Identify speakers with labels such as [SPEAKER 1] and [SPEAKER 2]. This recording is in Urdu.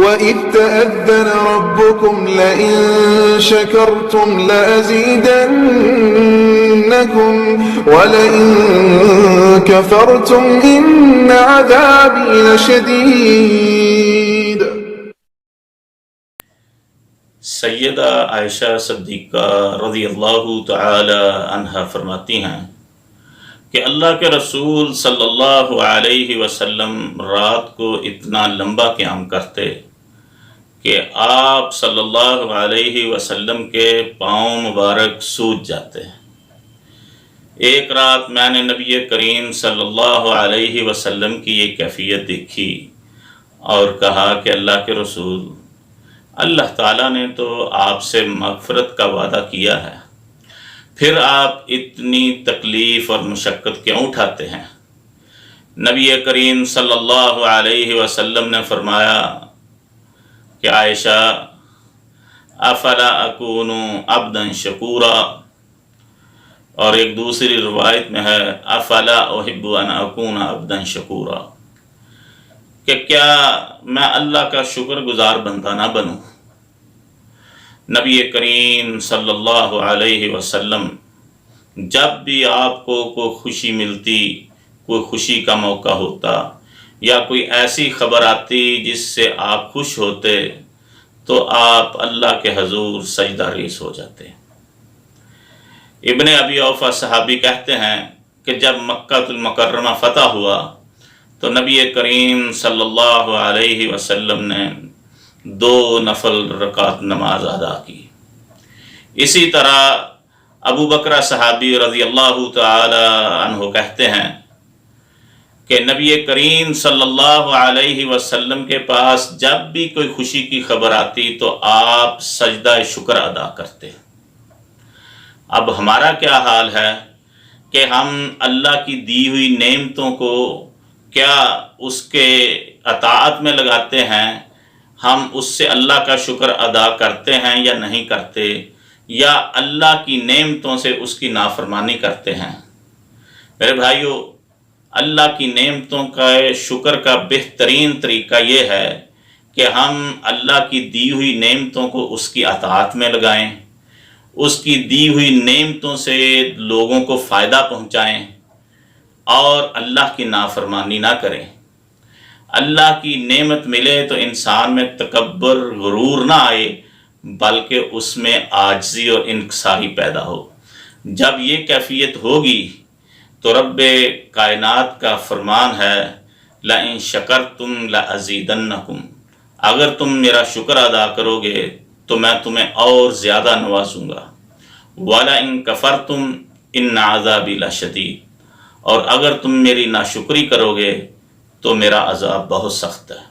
[SPEAKER 1] وَإِذْ تَأَذَّنَ رَبُّكُمْ لَئِن شَكَرْتُمْ لَأَزِيدَنَّكُمْ وَلَئِن كَفَرْتُمْ إِنَّ عَذَابِي لَشَدِيدٌ۔
[SPEAKER 2] سیدہ عائشہ صدیقہ رضی اللہ تعالی عنہا فرماتی ہیں کہ اللہ کے رسول صلی اللہ علیہ وسلم رات کو اتنا لمبا قیام کرتے کہ آپ صلی اللہ علیہ وسلم کے پاؤں مبارک سوج جاتے۔ ایک رات میں نے نبی کریم صلی اللہ علیہ وسلم کی یہ کیفیت دیکھی اور کہا کہ اللہ کے رسول، اللہ تعالیٰ نے تو آپ سے مغفرت کا وعدہ کیا ہے، پھر آپ اتنی تکلیف اور مشقت کیوں اٹھاتے ہیں؟ نبی کریم صلی اللہ علیہ وسلم نے فرمایا کہ عائشہ، افلا اکون عبدا شکورا، اور ایک دوسری روایت میں ہے افلا احب ان اکون عبدا شکورا، کہ کیا میں اللہ کا شکر گزار بندہ نہ بنوں؟ نبی کریم صلی اللہ علیہ وسلم جب بھی آپ کو کوئی خوشی ملتی، کوئی خوشی کا موقع ہوتا یا کوئی ایسی خبر آتی جس سے آپ خوش ہوتے تو آپ اللہ کے حضور سجدہ ریز ہو جاتے۔ ابن ابی اوفا صحابی کہتے ہیں کہ جب مکہ المکرمہ فتح ہوا تو نبی کریم صلی اللہ علیہ وسلم نے 2 نفل رکعت نماز ادا کی۔ اسی طرح ابو بکر صحابی رضی اللہ تعالی عنہ کہتے ہیں کہ نبی کریم صلی اللہ علیہ وسلم کے پاس جب بھی کوئی خوشی کی خبر آتی تو آپ سجدہ شکر ادا کرتے۔ اب ہمارا کیا حال ہے کہ ہم اللہ کی دی ہوئی نعمتوں کو کیا اس کے اطاعت میں لگاتے ہیں؟ ہم اس سے اللہ کا شکر ادا کرتے ہیں یا نہیں کرتے، یا اللہ کی نعمتوں سے اس کی نافرمانی کرتے ہیں؟ میرے بھائیو، اللہ کی نعمتوں کا شکر کا بہترین طریقہ یہ ہے کہ ہم اللہ کی دی ہوئی نعمتوں کو اس کی اطاعت میں لگائیں، اس کی دی ہوئی نعمتوں سے لوگوں کو فائدہ پہنچائیں اور اللہ کی نافرمانی نہ کریں۔ اللہ کی نعمت ملے تو انسان میں تکبر، غرور نہ آئے، بلکہ اس میں عاجزی اور انکساری پیدا ہو۔ جب یہ کیفیت ہوگی تو رب کائنات کا فرمان ہے لَإِن شَكَرْتُمْ لَأَزِيدَنَّكُمْ، اگر تم میرا شکر ادا کرو گے تو میں تمہیں اور زیادہ نوازوں گا، وَلَئِن كَفَرْتُمْ إِنَّ عَذَابِي لَشَدِيدٌ، اور اگر تم میری ناشکری کرو گے تو میرا عذاب بہت سخت ہے۔